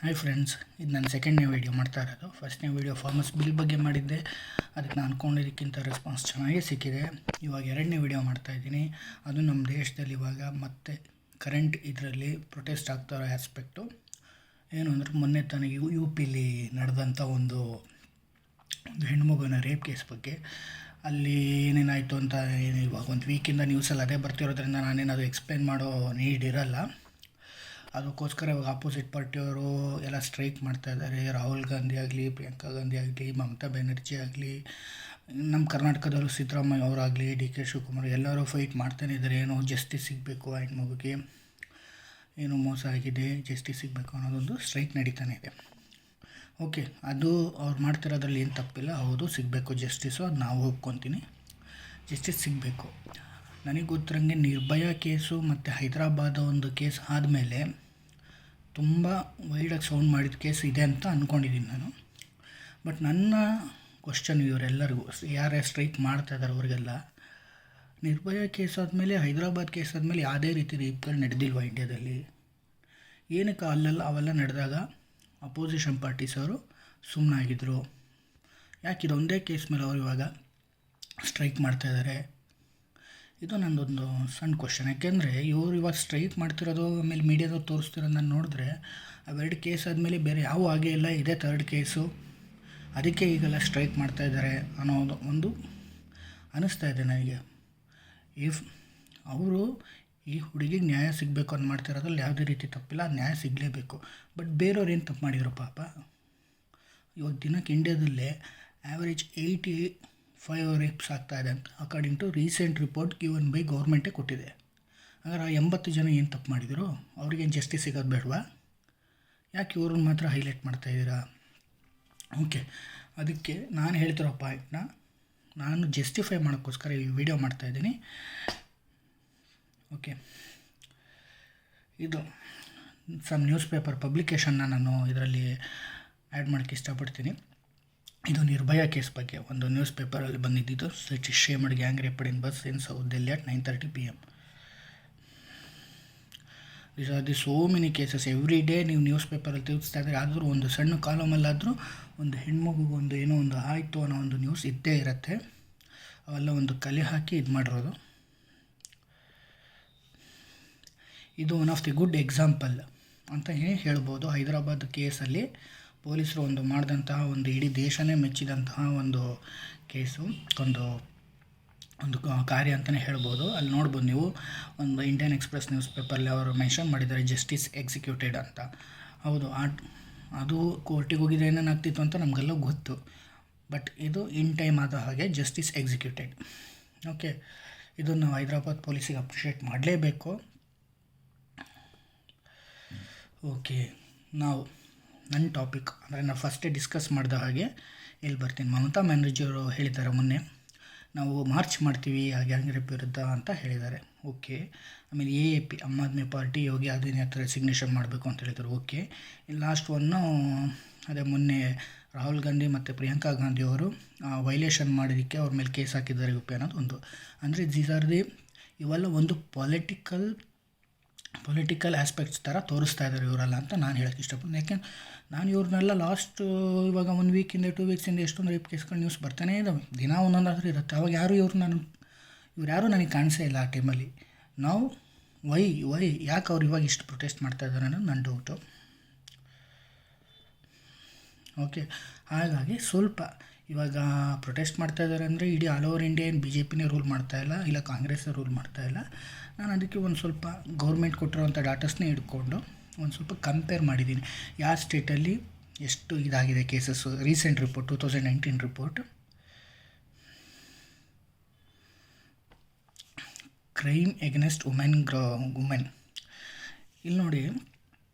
Hi friends, ಇದು ನನ್ನ ಸೆಕೆಂಡ್ನೇ video ಮಾಡ್ತಾ ಇರೋದು. ಫಸ್ಟ್ನೇ ವೀಡಿಯೋ ಫಾರ್ಮರ್ಸ್ ಬಿಲ್ ಬಗ್ಗೆ ಮಾಡಿದ್ದೆ. ಅದಕ್ಕೆ ನಾನು ಅಂದ್ಕೊಂಡಿದ್ದಕ್ಕಿಂತ ರೆಸ್ಪಾನ್ಸ್ ಚೆನ್ನಾಗೇ ಸಿಕ್ಕಿದೆ. ಇವಾಗ ಎರಡನೇ ವೀಡಿಯೋ ಮಾಡ್ತಾಯಿದ್ದೀನಿ. ಅದು ನಮ್ಮ ದೇಶದಲ್ಲಿ ಇವಾಗ ಮತ್ತೆ ಕರೆಂಟ್ ಇದರಲ್ಲಿ ಪ್ರೊಟೆಸ್ಟ್ ಆಗ್ತಾ ಇರೋ ಆಸ್ಪೆಕ್ಟು ಏನು ಅಂದರೆ, ಮೊನ್ನೆ ತನಗೆ ಯು ಪಿಲಿ ನಡೆದಂಥ ಒಂದು ಹೆಣ್ಮಗುವಿನ ರೇಪ್ ಕೇಸ್ ಬಗ್ಗೆ. ಅಲ್ಲಿ ಏನೇನಾಯಿತು ಅಂತ ಇವಾಗ ಒಂದು ವೀಕಿಂದ ನ್ಯೂಸಲ್ಲಿ ಅದೇ ಬರ್ತಿರೋದ್ರಿಂದ ನಾನೇನದು ಎಕ್ಸ್ಪ್ಲೇನ್ ಮಾಡೋ ನೀಡ್ ಇರಲ್ಲ. ಅದಕ್ಕೋಸ್ಕರ ಇವಾಗ ಆಪೋಸಿಟ್ ಪಾರ್ಟಿಯವರು ಎಲ್ಲ ಸ್ಟ್ರೈಕ್ ಮಾಡ್ತಾಯಿದ್ದಾರೆ. ರಾಹುಲ್ ಗಾಂಧಿ ಆಗಲಿ, ಪ್ರಿಯಾಂಕಾ ಗಾಂಧಿ ಆಗಲಿ, ಮಮತಾ ಬ್ಯಾನರ್ಜಿ ಆಗಲಿ, ನಮ್ಮ ಕರ್ನಾಟಕದಲ್ಲೂ ಸಿದ್ದರಾಮಯ್ಯ ಅವರಾಗಲಿ, ಡಿ ಕೆ ಶಿವಕುಮಾರ್ ಎಲ್ಲರೂ ಫೈಟ್ ಮಾಡ್ತಾನೆ ಇದ್ದಾರೆ. ಏನೋ ಜಸ್ಟಿಸ್ ಸಿಗಬೇಕು, ಹೆಣ್ಮಗುಗೆ ಏನೋ ಮೋಸ ಆಗಿದೆ, ಜಸ್ಟಿಸ್ ಸಿಗಬೇಕು ಅನ್ನೋದೊಂದು ಸ್ಟ್ರೈಕ್ ನಡೀತಾನೆ ಇದೆ. ಓಕೆ, ಅದು ಅವ್ರು ಮಾಡ್ತಿರೋದ್ರಲ್ಲಿ ಏನು ತಪ್ಪಿಲ್ಲ. ಹೌದು, ಸಿಗಬೇಕು ಜಸ್ಟಿಸು, ಅದು ನಾವು ಒಪ್ಕೊತೀನಿ. ಜಸ್ಟಿಸ್ ಸಿಗಬೇಕು. ನನಗೆ ಗೊತ್ತಿರಂಗೆ ನಿರ್ಭಯ ಕೇಸು ಮತ್ತು ಹೈದರಾಬಾದ ಒಂದು ಕೇಸ್ ಆದಮೇಲೆ ತುಂಬ ವೈಡಾಗಿ ಸೌಂಡ್ ಮಾಡಿದ ಕೇಸ್ ಇದೆ ಅಂತ ಅಂದ್ಕೊಂಡಿದ್ದೀನಿ ನಾನು. ಬಟ್ ನನ್ನ ಕ್ವಶನ್ ಇವರೆಲ್ಲರಿಗೂ, ಯಾರ್ಯಾರು ಸ್ಟ್ರೈಕ್ ಮಾಡ್ತಾಯಿದ್ದಾರೆ ಅವ್ರಿಗೆಲ್ಲ, ನಿರ್ಭಯ ಕೇಸ್ ಆದಮೇಲೆ, ಹೈದರಾಬಾದ್ ಕೇಸ್ ಆದಮೇಲೆ ಯಾವುದೇ ರೀತಿ ರೇಪ್ಗಳು ನಡೆದಿಲ್ವ ಇಂಡ್ಯಾದಲ್ಲಿ? ಏನಕ್ಕೆ ಅವೆಲ್ಲ ನಡೆದಾಗ ಅಪೋಸಿಷನ್ ಪಾರ್ಟೀಸವರು ಸುಮ್ಮನಾಗಿದ್ದರು? ಯಾಕೆ ಇದೊಂದೇ ಕೇಸ್ ಮೇಲೆ ಅವರು ಇವಾಗ ಸ್ಟ್ರೈಕ್ ಮಾಡ್ತಾಯಿದ್ದಾರೆ? ಇದು ನನ್ನದೊಂದು ಸಣ್ಣ ಕ್ವಶನ್. ಯಾಕೆಂದರೆ ಇವರು ಇವಾಗ ಸ್ಟ್ರೈಕ್ ಮಾಡ್ತಿರೋದು, ಆಮೇಲೆ ಮೀಡಿಯಾದವ್ರು ತೋರಿಸ್ತಿರೋದನ್ನ ನೋಡಿದ್ರೆ ಅವೆರಡು ಕೇಸ್ ಆದಮೇಲೆ ಬೇರೆ ಯಾವ ಹಾಗೆ ಇಲ್ಲ, ಇದೇ ಥರ್ಡ್ ಕೇಸು, ಅದಕ್ಕೆ ಈಗೆಲ್ಲ ಸ್ಟ್ರೈಕ್ ಮಾಡ್ತಾಯಿದ್ದಾರೆ ಅನ್ನೋದು ಒಂದು ಅನ್ನಿಸ್ತಾ ಇದೆ ನನಗೆ. ಇಫ್ ಅವರು ಈ ಹುಡುಗಿಗೆ ನ್ಯಾಯ ಸಿಗಬೇಕು ಅಂತ ಮಾಡ್ತಿರೋದ್ರಲ್ಲಿ ಯಾವುದೇ ರೀತಿ ತಪ್ಪಿಲ್ಲ, ನ್ಯಾಯ ಸಿಗಲೇಬೇಕು. ಬಟ್ ಬೇರೆಯವ್ರು ಏನು ತಪ್ಪು ಮಾಡಿದರು ಪಾಪ? ಇವಾಗ ದಿನಕ್ಕೆ ಇಂಡ್ಯಾದಲ್ಲೇ ಆ್ಯಾವ್ರೇಜ್ 85 ರೇಪ್ಸ್ ಆಗ್ತಾಯಿದೆ ಅಂತ according to recent report given by ಗೌರ್ಮೆಂಟೇ ಕೊಟ್ಟಿದೆ. ಹಾಗಾದ್ರೆ ಆ 80 ಜನ ಏನು ತಪ್ಪು ಮಾಡಿದರು? ಅವ್ರಿಗೇನು ಜಸ್ಟಿಸ್ ಸಿಗೋದು ಬೇಡವಾ? ಯಾಕೆ ಇವ್ರನ್ನ ಮಾತ್ರ ಹೈಲೈಟ್ ಮಾಡ್ತಾಯಿದ್ದೀರಾ? ಓಕೆ, ಅದಕ್ಕೆ ನಾನು ಹೇಳ್ತಿರೋ ಪಾಯಿಂಟ್ನ ನಾನು ಜಸ್ಟಿಫೈ ಮಾಡೋಕ್ಕೋಸ್ಕರ ಈ ವಿಡಿಯೋ ಮಾಡ್ತಾಯಿದ್ದೀನಿ. ಓಕೆ, ಇದು ಸಮ್ ನ್ಯೂಸ್ ಪೇಪರ್ ಪಬ್ಲಿಕೇಷನ್ನ ನಾನು ಇದರಲ್ಲಿ ಆ್ಯಡ್ ಮಾಡೋಕ್ಕೆ ಇಷ್ಟಪಡ್ತೀನಿ. ಇದು ನಿರ್ಭಯ ಕೇಸ್ ಬಗ್ಗೆ ಒಂದು ನ್ಯೂಸ್ ಪೇಪರಲ್ಲಿ ಬಂದಿದ್ದು. Shamed gang raped in bus in south Delhi at 9:30 PM. These are the so many cases. Every day ನೀವು ನ್ಯೂಸ್ ಪೇಪರಲ್ಲಿ ತಿಳಿಸ್ತಾ ಇದ್ದಾರೆ. ಆದರೂ ಒಂದು ಸಣ್ಣ ಕಾಲಮಲ್ಲಾದರೂ ಒಂದು ಹೆಣ್ಮಗುಗೆ ಒಂದು ಏನೋ ಒಂದು ಆಯಿತು ಅನ್ನೋ ಒಂದು ನ್ಯೂಸ್ ಇದ್ದೇ ಇರುತ್ತೆ. ಅವೆಲ್ಲ ಒಂದು ಕಲೆ ಹಾಕಿ ಇದು ಮಾಡಿರೋದು. ಇದು one of the good example ಅಂತ ಹೇಳ್ಬೋದು. ಹೈದರಾಬಾದ್ ಕೇಸಲ್ಲಿ ಪೊಲೀಸರು ಒಂದು ಮಾಡಿದಂತಹ ಒಂದು ಇಡೀ ದೇಶನೇ ಮೆಚ್ಚಿದಂತಹ ಒಂದು ಕೇಸು, ಒಂದು ಕಾರ್ಯ ಅಂತಲೇ ಹೇಳ್ಬೋದು. ಅಲ್ಲಿ ನೋಡ್ಬೋದು ನೀವು, ಒಂದು ಇಂಡಿಯನ್ ಎಕ್ಸ್ಪ್ರೆಸ್ ನ್ಯೂಸ್ ಪೇಪರಲ್ಲಿ ಅವರು ಮೆನ್ಷನ್ ಮಾಡಿದ್ದಾರೆ ಜಸ್ಟಿಸ್ ಎಕ್ಸಿಕ್ಯೂಟೆಡ್ ಅಂತ. ಹೌದು, ಅದು ಕೋರ್ಟಿಗೆ ಹೋಗಿದ್ರೆ ಏನೇನಾಗ್ತಿತ್ತು ಅಂತ ನಮಗೆಲ್ಲ ಗೊತ್ತು. ಬಟ್ ಇದು ಇನ್ ಟೈಮ್ ಆದ ಹಾಗೆ ಜಸ್ಟಿಸ್ ಎಕ್ಸಿಕ್ಯೂಟೆಡ್. ಓಕೆ, ಇದನ್ನು ನಾವು ಹೈದರಾಬಾದ್ ಪೊಲೀಸಿಗೆ ಅಪ್ರಿಷಿಯೇಟ್ ಮಾಡಲೇಬೇಕು. ಓಕೆ, ನಾವು ನನ್ನ ಟಾಪಿಕ್ ಅಂದರೆ ನಾವು ಫಸ್ಟೇ ಡಿಸ್ಕಸ್ ಮಾಡಿದ ಹಾಗೆ ಇಲ್ಲಿ ಬರ್ತೀನಿ. ಮಮತಾ ಬ್ಯಾನರ್ಜಿಯವರು ಹೇಳಿದ್ದಾರೆ ಮೊನ್ನೆ, ನಾವು ಮಾರ್ಚ್ ಮಾಡ್ತೀವಿ ಆ ಗ್ಯಾಂಗ್ ರೇಪ್ ವಿರುದ್ಧ ಅಂತ ಹೇಳಿದ್ದಾರೆ. ಓಕೆ, ಆಮೇಲೆ AAP Aam Aadmi party Yogi Adityanath resignation ಮಾಡಬೇಕು ಅಂತ ಹೇಳಿದರು. ಓಕೆ, ಲಾಸ್ಟ್ ಒನ್ನು ಅದೇ ಮೊನ್ನೆ ರಾಹುಲ್ ಗಾಂಧಿ ಮತ್ತು ಪ್ರಿಯಾಂಕಾ ಗಾಂಧಿ ಅವರು ವೈಲೇಷನ್ ಮಾಡಿದ್ದಕ್ಕೆ ಅವ್ರ ಮೇಲೆ ಕೇಸ್ ಹಾಕಿದ್ದಾರೆ UP ಅನ್ನೋದು ಒಂದು. ಅಂದರೆ ದೀಸ್ ಆರ್ ದಿ ಇವೆಲ್ಲ ಒಂದು ಪೊಲಿಟಿಕಲ್ ಆಸ್ಪೆಕ್ಟ್ಸ್ ಥರ ತೋರಿಸ್ತಾ ಇದ್ದಾರೆ ಇವರೆಲ್ಲ ಅಂತ ನಾನು ಹೇಳೋಕ್ಕೆ ಇಷ್ಟಪಡ್ತೀನಿ. ಯಾಕೆಂದ್ರೆ ನಾನು ಇವ್ರನ್ನೆಲ್ಲ ಲಾಸ್ಟ್ ಇವಾಗ 1 ವೀಕಿಂದ 2 ವೀಕ್ಸಿಂದ ಎಷ್ಟೊಂದು ರೇಪ್ ಕೇಸ್ಗಳು ನ್ಯೂಸ್ ಬರ್ತಾನೇ ಇದ್ದಾವೆ. ದಿನ ಒಂದೊಂದಾದರೂ ಇರುತ್ತೆ. ಅವಾಗ ಇವ್ರು ನನಗೆ ಕಾಣಿಸೇ ಇಲ್ಲ ಆ ಟೈಮಲ್ಲಿ. ನಾವು ವೈ ಯಾಕೆ ಅವ್ರು ಇವಾಗ ಇಷ್ಟು ಪ್ರೊಟೆಸ್ಟ್ ಮಾಡ್ತಾ ಇದ್ದಾರೆ ಅನ್ನೋದು ನನ್ನ ಡೌಟು. ಓಕೆ, ಹಾಗಾಗಿ ಸ್ವಲ್ಪ ಇವಾಗ ಪ್ರೊಟೆಸ್ಟ್ ಮಾಡ್ತಾ ಇದ್ದಾರೆ ಅಂದರೆ ಇಡೀ ಆಲ್ ಓವರ್ ಇಂಡಿಯಾ ಏನು BJPನೇ ರೂಲ್ ಮಾಡ್ತಾಯಿಲ್ಲ, ಇಲ್ಲ ಕಾಂಗ್ರೆಸ್ಸೇ ರೂಲ್ ಮಾಡ್ತಾಯಿಲ್ಲ. ನಾನು ಅದಕ್ಕೆ ಒಂದು ಸ್ವಲ್ಪ ಗೌರ್ಮೆಂಟ್ ಕೊಟ್ಟಿರೋವಂಥ ಡಾಟಾಸ್ನೇ ಹಿಡ್ಕೊಂಡು ಒಂದು ಸ್ವಲ್ಪ ಕಂಪೇರ್ ಮಾಡಿದ್ದೀನಿ. ಯಾವ ಸ್ಟೇಟಲ್ಲಿ ಎಷ್ಟು ಇದಾಗಿದೆ cases. Recent report 2019 report, crime against women. ಇಲ್ಲಿ ನೋಡಿ,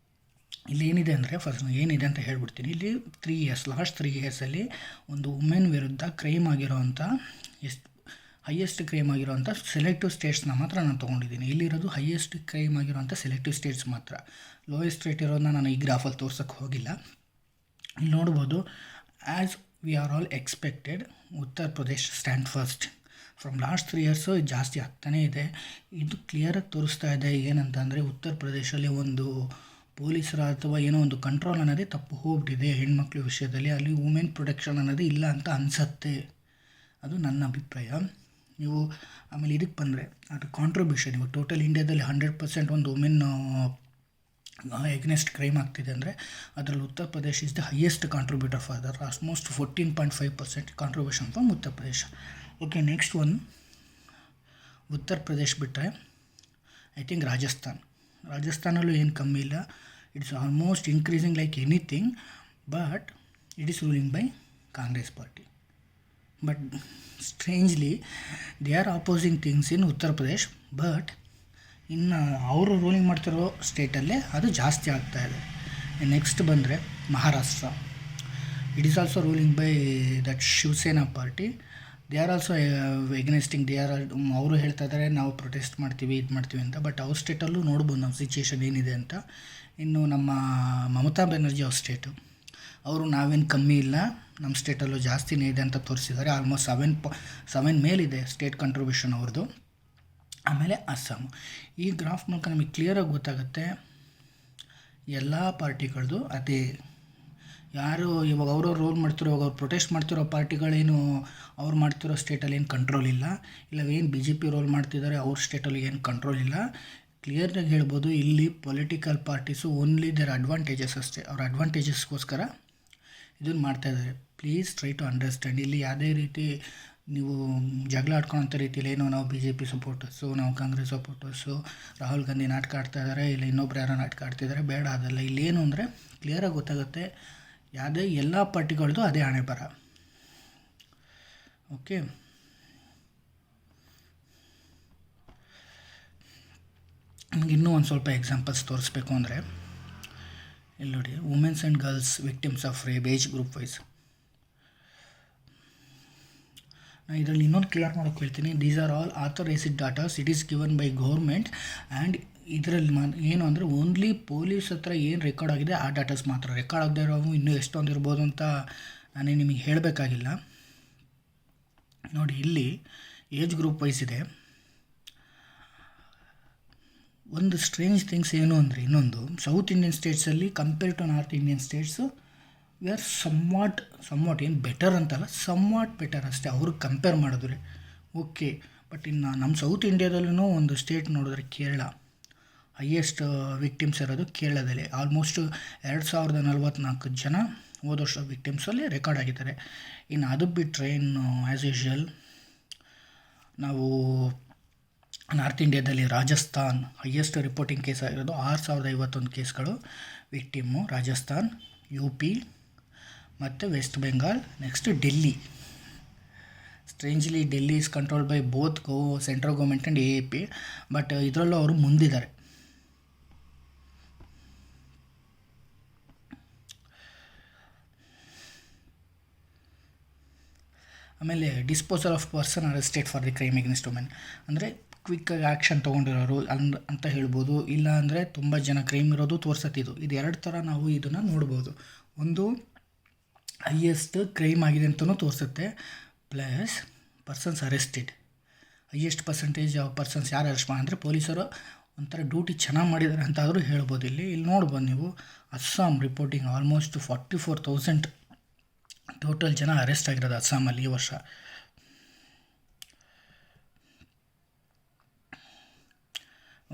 ಇಲ್ಲಿ ಏನಿದೆ ಅಂದರೆ, ಫಸ್ಟ್ ಏನಿದೆ ಅಂತ ಹೇಳ್ಬಿಡ್ತೀನಿ. ಇಲ್ಲಿ ಲಾಸ್ಟ್ 3 ಇಯರ್ಸಲ್ಲಿ ಒಂದು ವುಮೆನ್ ವಿರುದ್ಧ ಕ್ರೈಮ್ ಆಗಿರೋವಂಥ ಹೈಯೆಸ್ಟ್ ಕ್ರೈಮ್ ಆಗಿರೋವಂಥ ಸೆಲೆಕ್ಟಿವ್ ಸ್ಟೇಟ್ಸ್ನ ಮಾತ್ರ ನಾನು ತೊಗೊಂಡಿದ್ದೀನಿ. ಇಲ್ಲಿರೋದು ಹೈಯೆಸ್ಟ್ ಕ್ರೈಮ್ ಆಗಿರೋವಂಥ ಸೆಲೆಕ್ಟಿವ್ ಸ್ಟೇಟ್ಸ್ ಮಾತ್ರ. ಲೋಯೆಸ್ಟ್ ರೇಟ್ ಇರೋದನ್ನ ನಾನು ಈ ಗ್ರಾಫಲ್ಲಿ ತೋರ್ಸೋಕ್ಕೆ ಹೋಗಿಲ್ಲ. ಇಲ್ಲಿ ನೋಡ್ಬೋದು, as we are all expected, Uttar Pradesh stand first. From last 3 years ಇದು ಜಾಸ್ತಿ ಆಗ್ತಾನೇ ಇದೆ. ಇದು ಕ್ಲಿಯರಾಗಿ ತೋರಿಸ್ತಾ ಇದೆ ಏನಂತ ಅಂದರೆ, ಉತ್ತರ ಪ್ರದೇಶಲ್ಲಿ ಒಂದು ಪೊಲೀಸರ ಅಥವಾ ಏನೋ ಒಂದು ಕಂಟ್ರೋಲ್ ಅನ್ನೋದೇ ತಪ್ಪು ಹೋಗ್ಬಿಟ್ಟಿದೆ ಹೆಣ್ಮಕ್ಳ ವಿಷಯದಲ್ಲಿ. ಅಲ್ಲಿ ವುಮೆನ್ ಪ್ರೊಟೆಕ್ಷನ್ ಅನ್ನೋದೇ ಇಲ್ಲ ಅಂತ ಅನಿಸತ್ತೆ. ಅದು ನನ್ನ ಅಭಿಪ್ರಾಯ. ನೀವು ಆಮೇಲೆ ಇದಕ್ಕೆ ಬಂದರೆ ಅದು ಕಾಂಟ್ರಿಬ್ಯೂಷನ್, ಇವಾಗ ಟೋಟಲ್ ಇಂಡಿಯಾದಲ್ಲಿ 100% ಒಂದು ವುಮೆನ್ ಎಗ್ನೆಸ್ಟ್ ಕ್ರೈಮ್ ಆಗ್ತಿದೆ ಅಂದರೆ ಅದರಲ್ಲಿ Uttar Pradesh is the highest contributor for there, almost 14.5% contribution from Uttar Pradesh. Okay, next one Uttar Pradesh ಬಿಟ್ಟರೆ ಐ ಥಿಂಕ್ ರಾಜಸ್ಥಾನಲ್ಲೂ ಏನು ಕಮ್ಮಿ ಇಲ್ಲ. It's almost increasing like anything, but it is ruling by Congress party. But strangely they are opposing things in Uttar Pradesh, but ಇನ್ನು ಅವರು ruling ಮಾಡ್ತಿರೋ ಸ್ಟೇಟಲ್ಲೇ ಅದು ಜಾಸ್ತಿ ಆಗ್ತಾಯಿದೆ. ನೆಕ್ಸ್ಟ್ ಬಂದರೆ Maharashtra. It is also ruling by that Shivsena party. They are also againsting, ಅವರು ಹೇಳ್ತಾ ಇದ್ದಾರೆ ನಾವು ಪ್ರೊಟೆಸ್ಟ್ ಮಾಡ್ತೀವಿ, ಇದು ಮಾಡ್ತೀವಿ ಅಂತ. ಬಟ್ ಅವ್ರ ಸ್ಟೇಟಲ್ಲೂ ನೋಡ್ಬೋದು ನಾವು ಸಿಚುಯೇಷನ್ ಏನಿದೆ ಅಂತ. ಇನ್ನು ನಮ್ಮ ಮಮತಾ ಬ್ಯಾನರ್ಜಿ ಅವ್ರ ಸ್ಟೇಟು, ಅವರು ನಾವೇನು ಕಮ್ಮಿ ಇಲ್ಲ, ನಮ್ಮ ಸ್ಟೇಟಲ್ಲೂ ಜಾಸ್ತಿನೇ ಇದೆ ಅಂತ ತೋರಿಸಿದ್ದಾರೆ. ಆಲ್ಮೋಸ್ಟ್ 7 ಮೇಲಿದೆ ಸ್ಟೇಟ್ ಕಂಟ್ರಿಬ್ಯೂಷನ್ ಅವ್ರದ್ದು. ಆಮೇಲೆ ಅಸ್ಸಾಂ. ಈ ಗ್ರಾಫ್ ಮೂಲಕ ನಮಗೆ ಕ್ಲಿಯರಾಗಿ ಗೊತ್ತಾಗುತ್ತೆ ಎಲ್ಲ ಪಾರ್ಟಿಗಳದ್ದು ಅದೇ. ಯಾರು ಇವಾಗ ಅವರು ರೋಲ್ ಮಾಡ್ತಿರೋ, ಇವಾಗ ಅವ್ರು ಪ್ರೊಟೆಸ್ಟ್ ಮಾಡ್ತಿರೋ ಪಾರ್ಟಿಗಳೇನು ಅವ್ರು ಮಾಡ್ತಿರೋ ಸ್ಟೇಟಲ್ಲಿ ಏನು ಕಂಟ್ರೋಲ್ ಇಲ್ಲ, ಏನು BJP ರೋಲ್ ಮಾಡ್ತಿದ್ದಾರೆ ಅವ್ರ ಸ್ಟೇಟಲ್ಲಿ ಏನು ಕಂಟ್ರೋಲ್ ಇಲ್ಲ. ಕ್ಲಿಯರ್ನಾಗಿ ಹೇಳ್ಬೋದು, ಇಲ್ಲಿ political parties only their advantages ಅಷ್ಟೇ, ಅವ್ರ ಅಡ್ವಾಂಟೇಜಸ್ಗೋಸ್ಕರ ಇದನ್ನು ಮಾಡ್ತಾಯಿದ್ದಾರೆ. Please try to understand. ಇಲ್ಲಿ ಯಾವುದೇ ರೀತಿ ನೀವು ಜಗಳ ಆಡ್ಕೊಳೋಂಥ ರೀತಿಯಲ್ಲಿ ಏನೋ ನಾವು BJP ಸಪೋರ್ಟರ್ಸು, ನಾವು ಕಾಂಗ್ರೆಸ್ ಸಪೋರ್ಟರ್ಸು, ರಾಹುಲ್ ಗಾಂಧಿ ನಾಟಕ ಆಡ್ತಾಯಿದ್ದಾರೆ, ಇಲ್ಲ ಇನ್ನೊಬ್ರು ಯಾರೋ ನಾಟಕ ಆಡ್ತಿದ್ದಾರೆ, ಬೇಡ. ಅದಲ್ಲ. ಇಲ್ಲೇನು ಅಂದರೆ ಕ್ಲಿಯರಾಗಿ ಗೊತ್ತಾಗುತ್ತೆ ಯಾವುದೇ ಎಲ್ಲ ಪಾರ್ಟಿಗಳದ್ದು ಅದೇ ಹಣೆ ಬರ. ಓಕೆ, ನಿಮ್ಗೆ ಇನ್ನೂ ಒಂದು ಸ್ವಲ್ಪ ಎಕ್ಸಾಂಪಲ್ಸ್ ತೋರಿಸ್ಬೇಕು ಅಂದರೆ ಇಲ್ಲಿ ನೋಡಿ, womens and girls victims of rape age group wise. ನಾನು ಇದರಲ್ಲಿ ಇನ್ನೊಂದು ಕ್ಲಿಯರ್ ಮಾಡೋಕ್ಕೆ ಹೇಳ್ತೀನಿ. These are all authorised datas, it is given by government. And ಇದರಲ್ಲಿ ಏನು ಅಂದರೆ ಓನ್ಲಿ ಪೊಲೀಸ್ ಹತ್ರ ಏನು ರೆಕಾರ್ಡ್ ಆಗಿದೆ ಆ ಡಾಟಾಸ್ ಮಾತ್ರ. ರೆಕಾರ್ಡ್ ಆಗದೆ ಇರೋವು ಇನ್ನೂ ಎಷ್ಟೊಂದು ಇರ್ಬೋದು ಅಂತ ನಾನೇ ನಿಮಗೆ ಹೇಳಬೇಕಾಗಿಲ್ಲ. ನೋಡಿ, ಇಲ್ಲಿ ಏಜ್ ಗ್ರೂಪ್ ವೈಸ್ ಇದೆ. ಒಂದು ಸ್ಟ್ರೇಂಜ್ ಥಿಂಗ್ಸ್ ಏನು ಅಂದರೆ, ಇನ್ನೊಂದು ಸೌತ್ ಇಂಡಿಯನ್ ಸ್ಟೇಟ್ಸಲ್ಲಿ compare to north Indian states we are somewhat ಏನು ಬೆಟರ್ ಅಂತಲ್ಲ, ಸಮ್ವಾಟ್ ಬೆಟರ್ ಅಷ್ಟೇ ಅವ್ರಿಗೆ ಕಂಪೇರ್ ಮಾಡಿದ್ರೆ. ಓಕೆ, ಬಟ್ ಇನ್ನು ನಮ್ಮ ಸೌತ್ ಇಂಡಿಯಾದಲ್ಲೂ ಒಂದು ಸ್ಟೇಟ್ ನೋಡಿದ್ರೆ ಕೇರಳ, ಹೈಯೆಸ್ಟ್ ವಿಕ್ಟಿಮ್ಸ್ ಇರೋದು ಕೇರಳದಲ್ಲಿ. ಆಲ್ಮೋಸ್ಟ್ 2044 ಜನ ಹೋದ ವರ್ಷ ವಿಕ್ಟಿಮ್ಸಲ್ಲಿ ರೆಕಾರ್ಡ್ ಆಗಿದ್ದಾರೆ. ಇನ್ನು ಅದು ಬಿಟ್ಟರೆ ಇನ್ನು ಆ್ಯಸ್ ಯೂಶುವಲ್ ನಾವು ನಾರ್ತ್ ಇಂಡಿಯಾದಲ್ಲಿ ರಾಜಸ್ಥಾನ್ ಹೈಯೆಸ್ಟ್ ರಿಪೋರ್ಟಿಂಗ್ ಕೇಸ್ ಆಗಿರೋದು 6051 ಕೇಸ್ಗಳು ವಿಕ್ಟಿಮ್ಮು. ರಾಜಸ್ಥಾನ್, UP ಮತ್ತು west Bengal. Next Delhi. Strangely Delhi is control by both central government and AAP, but ಇದರಲ್ಲೂ ಅವರು ಮುಂದಿದ್ದಾರೆ. ಆಮೇಲೆ disposal of person arrested for the crime against women ಅಂದರೆ ಕ್ವಿಕ್ಕಾಗಿ ಆ್ಯಕ್ಷನ್ ತೊಗೊಂಡಿರೋರು ಅಂತ ಹೇಳ್ಬೋದು. ಇಲ್ಲ ಅಂದರೆ ತುಂಬ ಜನ ಕ್ರೈಮ್ ಇರೋದು ತೋರ್ಸತ್ತಿದ್ದು. ಇದು 2 ಥರ ನಾವು ಇದನ್ನು ನೋಡ್ಬೋದು. ಒಂದು ಹೈಯೆಸ್ಟ್ ಕ್ರೈಮ್ ಆಗಿದೆ ಅಂತಲೂ ತೋರಿಸುತ್ತೆ, plus persons arrested, highest percentage of persons ಯಾರು ಅರೆಸ್ಟ್ ಅಂದರೆ ಪೊಲೀಸರು ಒಂಥರ ಡ್ಯೂಟಿ ಚೆನ್ನಾಗಿ ಮಾಡಿದ್ದಾರೆ ಅಂತಾದರೂ ಹೇಳ್ಬೋದು. ಇಲ್ಲಿ ನೋಡ್ಬೋದು ನೀವು, ಅಸ್ಸಾಂ ರಿಪೋರ್ಟಿಂಗ್ ಆಲ್ಮೋಸ್ಟ್ 44,000 ಟೋಟಲ್ ಜನ ಅರೆಸ್ಟ್ ಆಗಿರೋದು ಅಸ್ಸಾಮಲ್ಲಿ ಈ ವರ್ಷ.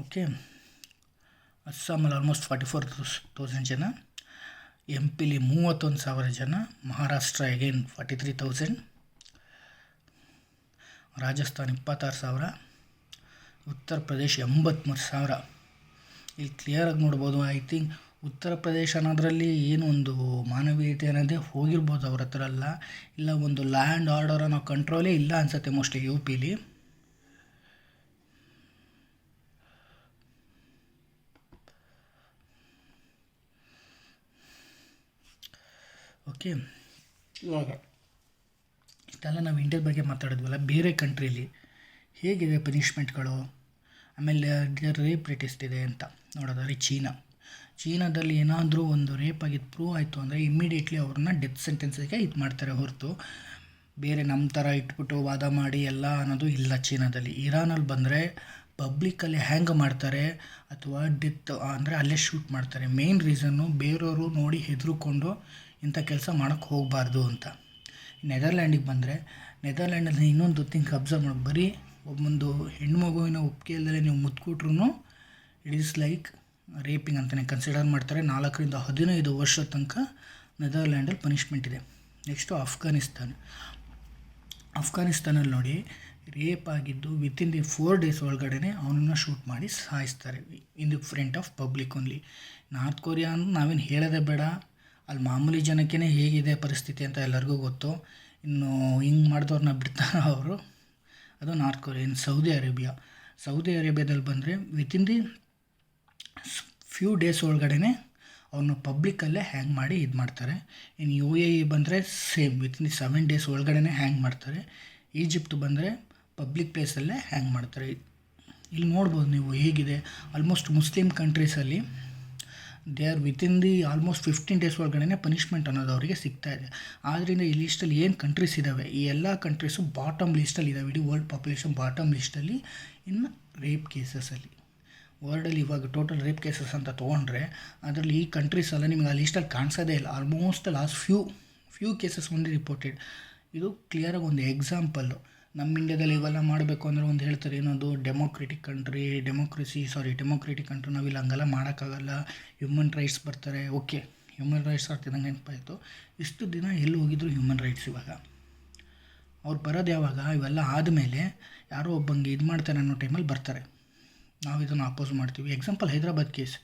ಓಕೆ, ಅಸ್ಸಾಮಲ್ಲಿ ಆಲ್ಮೋಸ್ಟ್ 44,000 ಜನ, MP 31,000 ಜನ, ಮಹಾರಾಷ್ಟ್ರ ಅಗೇನ್ 43,000, ರಾಜಸ್ಥಾನ್ 26,000, ಉತ್ತರ ಪ್ರದೇಶ್ 83,000. ಇಲ್ಲಿ ಕ್ಲಿಯರಾಗಿ ನೋಡ್ಬೋದು. ಐ ಥಿಂಕ್ ಉತ್ತರ ಪ್ರದೇಶ ಅನ್ನೋದರಲ್ಲಿ ಏನು ಒಂದು ಮಾನವೀಯತೆ ಅನ್ನೋದೇ ಹೋಗಿರ್ಬೋದು ಅವ್ರ ಹತ್ರ ಎಲ್ಲ. ಇಲ್ಲ ಒಂದು ಲ್ಯಾಂಡ್ ಆರ್ಡರ್ ಅನ್ನೋ ಕಂಟ್ರೋಲೇ ಇಲ್ಲ ಅನಿಸುತ್ತೆ ಮೋಸ್ಟ್ಲಿ UPಲಿ. ಓಕೆ, ಇವಾಗ ಇಷ್ಟೆಲ್ಲ ನಾವು ಇಂಡಿಯಾದ ಬಗ್ಗೆ ಮಾತಾಡಿದ್ವಲ್ಲ, ಬೇರೆ ಕಂಟ್ರೀಲಿ ಹೇಗಿದೆ ಪನಿಷ್ಮೆಂಟ್ಗಳು, ಆಮೇಲೆ ರೇಪ್ ರೇಟ್ ಎಷ್ಟಿದೆ ಅಂತ ನೋಡೋದಾದ್ರೆ ಚೀನಾದಲ್ಲಿ ಏನಾದರೂ ಒಂದು ರೇಪ್ ಆಗಿದ್ದು ಪ್ರೂವ್ ಆಯಿತು ಅಂದರೆ ಇಮ್ಮಿಡಿಯೇಟ್ಲಿ ಅವ್ರನ್ನ ಡೆತ್ ಸೆಂಟೆನ್ಸಿಗೆ ಇದು ಮಾಡ್ತಾರೆ ಹೊರತು ಬೇರೆ ನಮ್ಮ ಥರ ಇಟ್ಬಿಟ್ಟು ವಾದ ಮಾಡಿ ಎಲ್ಲ ಅನ್ನೋದು ಇಲ್ಲ ಚೀನಾದಲ್ಲಿ. ಇರಾನಲ್ಲಿ ಬಂದರೆ ಪಬ್ಲಿಕ್ಕಲ್ಲಿ ಹ್ಯಾಂಗ್ ಮಾಡ್ತಾರೆ ಅಥವಾ ಡೆತ್ ಅಂದರೆ ಅಲ್ಲೇ ಶೂಟ್ ಮಾಡ್ತಾರೆ. ಮೇನ್ ರೀಸನ್ನು ಬೇರೆಯವರು ನೋಡಿ ಹೆದರ್ಕೊಂಡು ಇಂಥ ಕೆಲಸ ಮಾಡೋಕ್ಕೆ ಹೋಗಬಾರ್ದು ಅಂತ. ನೆದರ್ಲ್ಯಾಂಡಿಗೆ ಬಂದರೆ ನೆದರ್ಲ್ಯಾಂಡಲ್ಲಿ ಇನ್ನೊಂದು ಥಿಂಗ್ ಅಬ್ಸರ್ವ್ ಮಾಡಿ, ಬರೀ ಒಂದು ಹೆಣ್ಣು ಮಗುವಿನ ಒಪ್ಪಿಗೆ ಇಲ್ಲದೆ ನೀವು ಮುತ್ತು ಕೊಟ್ರೂ ಇಟ್ ಈಸ್ ಲೈಕ್ ರೇಪಿಂಗ್ ಅಂತಲೇ ಕನ್ಸಿಡರ್ ಮಾಡ್ತಾರೆ. 4ರಿಂದ 15 ವರ್ಷ ತನಕ ನೆದರ್ಲ್ಯಾಂಡಲ್ಲಿ ಪನಿಷ್ಮೆಂಟ್ ಇದೆ. ನೆಕ್ಸ್ಟು ಅಫ್ಘಾನಿಸ್ತಾನಲ್ಲಿ ನೋಡಿ, ರೇಪ್ ಆಗಿದ್ದು ವಿತಿನ್ ದಿ 4 ಡೇಸ್ ಒಳಗಡೆ ಅವನನ್ನು ಶೂಟ್ ಮಾಡಿ ಸಾಯಿಸ್ತಾರೆ in the front of public only. North Korea ನಾವೇನು ಹೇಳೋದೇ ಬೇಡ, ಅಲ್ಲಿ ಮಾಮೂಲಿ ಜನಕ್ಕೇ ಹೇಗಿದೆ ಪರಿಸ್ಥಿತಿ ಅಂತ ಎಲ್ಲರಿಗೂ ಗೊತ್ತು. ಇನ್ನು ಹಿಂಗೆ ಮಾಡಿದವ್ರನ್ನ ಬಿಡ್ತಾರೆ ಅವರು, ಅದು ನಾರ್ತ್ ಕೊರಿಯಾ. ಇನ್ನು ಸೌದಿ ಅರೇಬಿಯಾದಲ್ಲಿ ಬಂದರೆ ವಿತಿನ್ ದಿ ಫ್ಯೂ ಡೇಸ್ ಒಳಗಡೆ ಅವನು ಪಬ್ಲಿಕ್ಕಲ್ಲೇ ಹ್ಯಾಂಗ್ ಮಾಡಿ ಇದು ಮಾಡ್ತಾರೆ. ಇನ್ನು UAE ಬಂದರೆ ಸೇಮ್ ವಿತಿನ್ ದಿ 7 ಡೇಸ್ ಒಳಗಡೆ ಹ್ಯಾಂಗ್ ಮಾಡ್ತಾರೆ. ಈಜಿಪ್ಟ್ ಬಂದರೆ ಪಬ್ಲಿಕ್ ಪ್ಲೇಸಲ್ಲೇ ಹ್ಯಾಂಗ್ ಮಾಡ್ತಾರೆ. ಇಲ್ಲಿ ನೋಡ್ಬೋದು ನೀವು ಹೇಗಿದೆ. ಆಲ್ಮೋಸ್ಟ್ ಮುಸ್ಲಿಮ್ ಕಂಟ್ರೀಸಲ್ಲಿ they are within the almost 15 days ಒಳಗಡೆ ಪನಿಷ್ಮೆಂಟ್ ಅನ್ನೋದು ಅವರಿಗೆ ಸಿಗ್ತಾಯಿದೆ. ಆದ್ದರಿಂದ ಈ ಲಿಸ್ಟಲ್ಲಿ ಏನು ಕಂಟ್ರೀಸ್ ಇದ್ದಾವೆ, ಈ ಎಲ್ಲ ಕಂಟ್ರೀಸು ಬಾಟಮ್ ಲಿಸ್ಟಲ್ಲಿ ಇದ್ದಾವೆ. ಇಡೀ ವರ್ಲ್ಡ್ ಪಾಪ್ಯುಲೇಷನ್ ಬಾಟಮ್ ಲಿಸ್ಟಲ್ಲಿ. ಇನ್ನು ರೇಪ್ ಕೇಸಸಲ್ಲಿ ವರ್ಲ್ಡಲ್ಲಿ ಇವಾಗ ಟೋಟಲ್ ರೇಪ್ ಕೇಸಸ್ ಅಂತ ತೊಗೊಂಡ್ರೆ ಅದರಲ್ಲಿ ಈ ಕಂಟ್ರೀಸ್ ಎಲ್ಲ ನಿಮಗೆ ಆ ಲಿಸ್ಟಲ್ಲಿ ಕಾಣಿಸೋದೇ ಇಲ್ಲ. ಆಲ್ಮೋಸ್ಟ್ ಲಾಸ್ಟ್ ಫ್ಯೂ ಕೇಸಸ್ ಒಂದೇ ರಿಪೋರ್ಟೆಡ್. ಇದು ಕ್ಲಿಯರಾಗಿ ಒಂದು ಎಕ್ಸಾಂಪಲ್ಲು. ನಮ್ಮ ಇಂಡಿಯಾದಲ್ಲಿ ಇವೆಲ್ಲ ಮಾಡಬೇಕು ಅಂದರೆ ಒಂದು ಹೇಳ್ತಾರೆ, ಏನೊಂದು ಡೆಮೋಕ್ರೆಟಿಕ್ ಕಂಟ್ರಿ ನಾವಿಲ್ಲಿ ಹಂಗೆಲ್ಲ ಮಾಡೋಕ್ಕಾಗಲ್ಲ, ಹ್ಯೂಮನ್ ರೈಟ್ಸ್ ಬರ್ತಾರೆ. ಓಕೆ, ಹ್ಯೂಮನ್ ರೈಟ್ಸ್ ಆಗ್ತಿದ್ದಂಗೆ ನೆನಪಾಯಿತು, ಇಷ್ಟು ದಿನ ಎಲ್ಲಿ ಹೋಗಿದ್ರು ಹ್ಯೂಮನ್ ರೈಟ್ಸ್. ಇವಾಗ ಅವ್ರು ಬರೋದು ಯಾವಾಗ, ಇವೆಲ್ಲ ಆದಮೇಲೆ ಯಾರೋ ಒಬ್ಬಂಗೆ ಇದು ಮಾಡ್ತಾರೆ ಅನ್ನೋ ಟೈಮಲ್ಲಿ ಬರ್ತಾರೆ. ನಾವು ಇದನ್ನು ಅಪೋಸ್ ಮಾಡ್ತೀವಿ. Example Hyderabad case,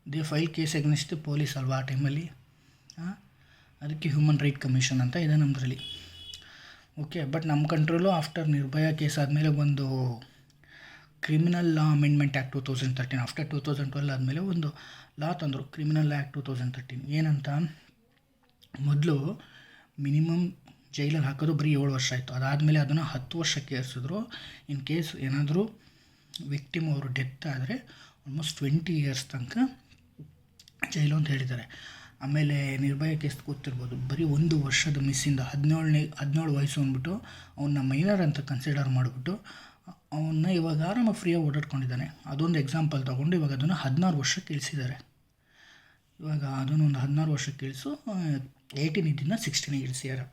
they file case against police ಅಲ್ವಾ ಆ ಟೈಮಲ್ಲಿ. ಅದಕ್ಕೆ ಹ್ಯೂಮನ್ ರೈಟ್ ಕಮಿಷನ್ ಅಂತ ಇದೆ ನಮ್ಮದ್ರಲ್ಲಿ. ಓಕೆ, ಬಟ್ ನಮ್ಮ ಕಂಟ್ರೋಲು ಆಫ್ಟರ್ ನಿರ್ಭಯ ಕೇಸ್ ಆದಮೇಲೆ ಒಂದು ಕ್ರಿಮಿನಲ್ ಲಾ ಅಮೆಂಡ್ಮೆಂಟ್ ಆ್ಯಕ್ಟ್ 2013 ಆಫ್ಟರ್ 2012 ಆದಮೇಲೆ ಒಂದು ಲಾ ತಂದರು, ಕ್ರಿಮಿನಲ್ ಆ್ಯಕ್ಟ್ 2013. ಏನಂತ, ಮೊದಲು ಮಿನಿಮಮ್ ಜೈಲಲ್ಲಿ ಹಾಕೋದು ಬರೀ 7 ವರ್ಷ ಆಯಿತು. ಅದಾದಮೇಲೆ ಅದನ್ನು 10 ವರ್ಷಕ್ಕೆ ಏರಿಸಿದ್ರು. ಇನ್ ಕೇಸ್ ಏನಾದರೂ ವಿಕ್ಟಿಮ್ ಅವರು ಡೆತ್ ಆದರೆ ಆಲ್ಮೋಸ್ಟ್ 20 ಇಯರ್ಸ್ ತನಕ ಜೈಲು ಅಂತ ಹೇಳಿದ್ದಾರೆ. ಆಮೇಲೆ ನಿರ್ಭಯ ಕೇಸ್ ಗೊತ್ತಿರ್ಬೋದು, ಬರೀ 1 ವರ್ಷದ ಮಿಸ್ಸಿಂದ 17 ವಯಸ್ಸು ಅಂದ್ಬಿಟ್ಟು ಅವನ್ನ ಮೈನರ್ ಅಂತ ಕನ್ಸಿಡರ್ ಮಾಡಿಬಿಟ್ಟು ಅವನ್ನ ಇವಾಗ ಆರಾಮಾಗಿ ಫ್ರೀಯಾಗಿ ಓಡಾಡ್ಕೊಂಡಿದ್ದಾನೆ. ಅದೊಂದು ಎಕ್ಸಾಂಪಲ್ ತೊಗೊಂಡು ಇವಾಗ ಅದನ್ನು 16 ವರ್ಷಕ್ಕೆ ಇಳಿಸಿದ್ದಾರೆ. ಇವಾಗ ಅದನ್ನು ಒಂದು 16 ವರ್ಷಕ್ಕೆ ಇಳಿಸು, 18 ಇದ್ದಿಂದ 16 ಇಳಿಸಿದ್ದಾರೆ.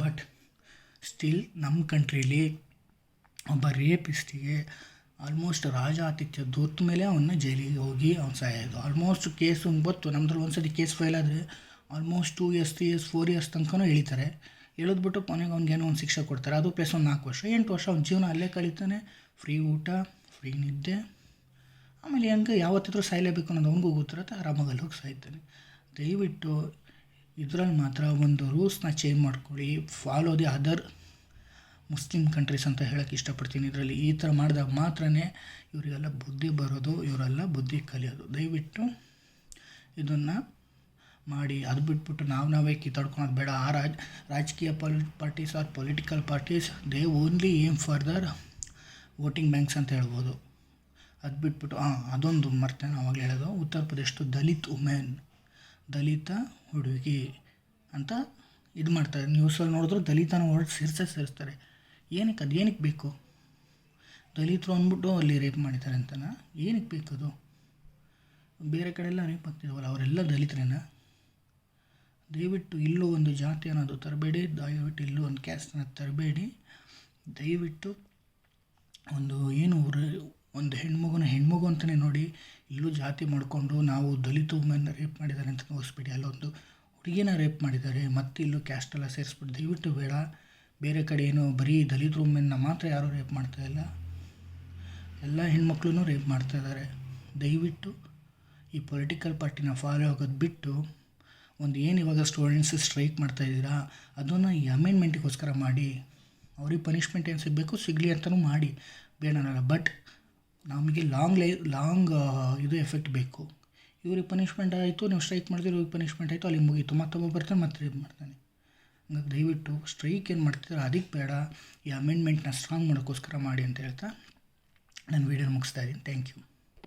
ಬಟ್ ಸ್ಟಿಲ್ ನಮ್ಮ ಕಂಟ್ರೀಲಿ ಒಬ್ಬ ರೇಪಿಸ್ಟಿಗೆ ಆಲ್ಮೋಸ್ಟ್ ರಾಜಾತಿಥ್ಯ ದೊರೆತ ಮೇಲೆ ಅವನ್ನ ಜೈಲಿಗೆ ಹೋಗಿ ಅವ್ನು ಸಾಯೋದು. ಆಲ್ಮೋಸ್ಟ್ ಕೇಸು ಗೊತ್ತು, ನಮ್ಮದ್ರಲ್ಲಿ ಒಂದು ಸತಿ ಕೇಸ್ ಫೈಲ್ ಆದರೆ ಆಲ್ಮೋಸ್ಟ್ 2 ಇಯರ್ಸ್ 3 ಇಯರ್ಸ್ 4 ಇಯರ್ಸ್ ತನಕನೂ ಇಳಿತಾರೆ. ಎಳೆದ್ಬಿಟ್ಟು ಕೊನೆಗೆ ಅವ್ನಿಗೇನೋ ಒಂದು ಶಿಕ್ಷೆ ಕೊಡ್ತಾರೆ. ಅದು ಪ್ಲಸ್ ಒಂದು 4 ವರ್ಷ 8 ವರ್ಷ ಅವ್ನ ಜೀವನ ಅಲ್ಲೇ ಕಳೀತಾನೆ. ಫ್ರೀ ಊಟ, ಫ್ರೀ ನಿದ್ದೆ, ಆಮೇಲೆ ಹೆಂಗೆ ಯಾವತ್ತಿದ್ರೂ ಸಾಯಲೇಬೇಕು ಅನ್ನೋದು ಅವ್ನಿಗೂ ಗೊತ್ತಿರುತ್ತೆ, ಆರಾಮಾಗಿ ಅಲ್ಲಿ ಹೋಗಿ ಸಾಯ್ತಾನೆ. ದಯವಿಟ್ಟು ಇದರಲ್ಲಿ ಮಾತ್ರ ಒಂದು ರೂಲ್ಸ್ನ ಚೇಂಜ್ ಮಾಡ್ಕೊಳ್ಳಿ, follow the other Muslim countries ಅಂತ ಹೇಳೋಕ್ಕೆ ಇಷ್ಟಪಡ್ತೀನಿ. ಇದರಲ್ಲಿ ಈ ಥರ ಮಾಡಿದಾಗ ಮಾತ್ರ ಇವರಿಗೆಲ್ಲ ಬುದ್ಧಿ ಬರೋದು, ಇವರೆಲ್ಲ ಬುದ್ಧಿ ಕಲಿಯೋದು. ದಯವಿಟ್ಟು ಇದನ್ನು ಮಾಡಿ. ಅದು ಬಿಟ್ಬಿಟ್ಟು ನಾವೇ ಕಿತ್ತಾಡ್ಕೊಳೋದು ಬೇಡ. ಆ ರಾಜಕೀಯ parties or political parties they only aim further voting banks ಅಂತ ಹೇಳ್ಬೋದು. ಅದು ಬಿಟ್ಬಿಟ್ಟು ಅದೊಂದು ಮರ್ತೇನೆ ಆವಾಗಲೇ ಹೇಳೋದು, ಉತ್ತರ ಪ್ರದೇಶದ ದಲಿತ ಹುಡುಗಿ ಅಂತ ಇದು ಮಾಡ್ತಾರೆ. ನ್ಯೂಸಲ್ಲಿ ನೋಡಿದ್ರು ದಲಿತನ ಹೊರಟು ಸೇರಿಸ್ತಾರೆ. ಏನಕ್ಕೆ ಬೇಕು? ದಲಿತರು ಅಂದ್ಬಿಟ್ಟು ಅಲ್ಲಿ ರೇಪ್ ಮಾಡಿದ್ದಾರೆ ಅಂತನಾ? ಏನಕ್ಕೆ ಬೇಕದು? ಬೇರೆ ಕಡೆ ಎಲ್ಲ ರೇಪ್ ಆಗ್ತಿದ್ವಲ್ಲ, ಅವರೆಲ್ಲ ದಲಿತರೇನ? ದಯವಿಟ್ಟು ಇಲ್ಲೂ ಒಂದು ಜಾತಿ ಅನ್ನೋದು ತರಬೇಡಿ, ದಯವಿಟ್ಟು ಇಲ್ಲೂ ಒಂದು ಕ್ಯಾಸ್ಟ್ ಅನ್ನೋದು ತರಬೇಡಿ. ದಯವಿಟ್ಟು ಒಂದು ಹೆಣ್ಮಗು ಅಂತಲೇ ನೋಡಿ, ಇಲ್ಲೂ ಜಾತಿ ಮಾಡಿಕೊಂಡು ನಾವು ದಲಿತ ವುಮೆನ್ನ ರೇಪ್ ಮಾಡಿದ್ದಾರೆ ಅಂತ ತೋರಿಸ್ಬೇಡಿ. ಅಲ್ಲೊಂದು ಹುಡುಗಿನ ರೇಪ್ ಮಾಡಿದ್ದಾರೆ, ಮತ್ತೆ ಇಲ್ಲೂ ಕ್ಯಾಸ್ಟೆಲ್ಲ ಸೇರಿಸ್ಬಿಟ್ಟು ದಯವಿಟ್ಟು ಬೇಡ. ಬೇರೆ ಕಡೆ ಏನು ಬರೀ ದಲಿತ ವುಮೆನ್ನ ಮಾತ್ರ ಯಾರೂ ರೇಪ್ ಮಾಡ್ತಾಯಿಲ್ಲ, ಎಲ್ಲ ಹೆಣ್ಮಕ್ಳೂ ರೇಪ್ ಮಾಡ್ತಾಯಿದ್ದಾರೆ. ದಯವಿಟ್ಟು ಈ ಪೊಲಿಟಿಕಲ್ ಪಾರ್ಟಿನ ಫಾಲೋ ಆಗೋದು ಬಿಟ್ಟು ಏನು ಇವಾಗ ಸ್ಟೂಡೆಂಟ್ಸ್ ಸ್ಟ್ರೈಕ್ ಮಾಡ್ತಾಯಿದ್ದೀರಾ, ಅದನ್ನು ಈ ಅಮೆಂಡ್ಮೆಂಟಿಗೋಸ್ಕರ ಮಾಡಿ. ಅವ್ರಿಗೆ ಪನಿಷ್ಮೆಂಟ್ ಏನು ಸಿಗಬೇಕು ಸಿಗಲಿ ಅಂತಲೂ ಮಾಡಿ, ಬೇಡ ಅನ್ನಲ್ಲ. ಬಟ್ ನಮಗೆ ಲಾಂಗ್ ಇದು ಎಫೆಕ್ಟ್ ಬೇಕು. ಇವ್ರಿಗೆ ಪನಿಷ್ಮೆಂಟ್ ಆಯಿತು, ನೀವು ಸ್ಟ್ರೈಕ್ ಮಾಡಿದ್ರೆ ಇವ್ರಿಗೆ ಪನಿಷ್ಮೆಂಟ್ ಆಯಿತು, ಅಲ್ಲಿಗೆ ಮುಗೀತು, ಮತ್ತೊಬ್ಬ ಬರ್ತಾನೆ ಮತ್ತೆ ಇದು ಮಾಡ್ತಾನೆ. ಹಂಗಾಗಿ ದಯವಿಟ್ಟು ಸ್ಟ್ರೈಕ್ ಏನು ಮಾಡ್ತಿದ್ದಾರೆ ಅದಕ್ಕೆ ಬೇಡ, ಈ ಅಮೆಂಡ್ಮೆಂಟ್ನ ಸ್ಟ್ರಾಂಗ್ ಮಾಡೋಕ್ಕೋಸ್ಕರ ಮಾಡಿ ಅಂತ ಹೇಳ್ತಾ ನಾನು ವೀಡಿಯೋನ ಮುಗಿಸ್ತಾ ಇದ್ದೀನಿ. Thank you.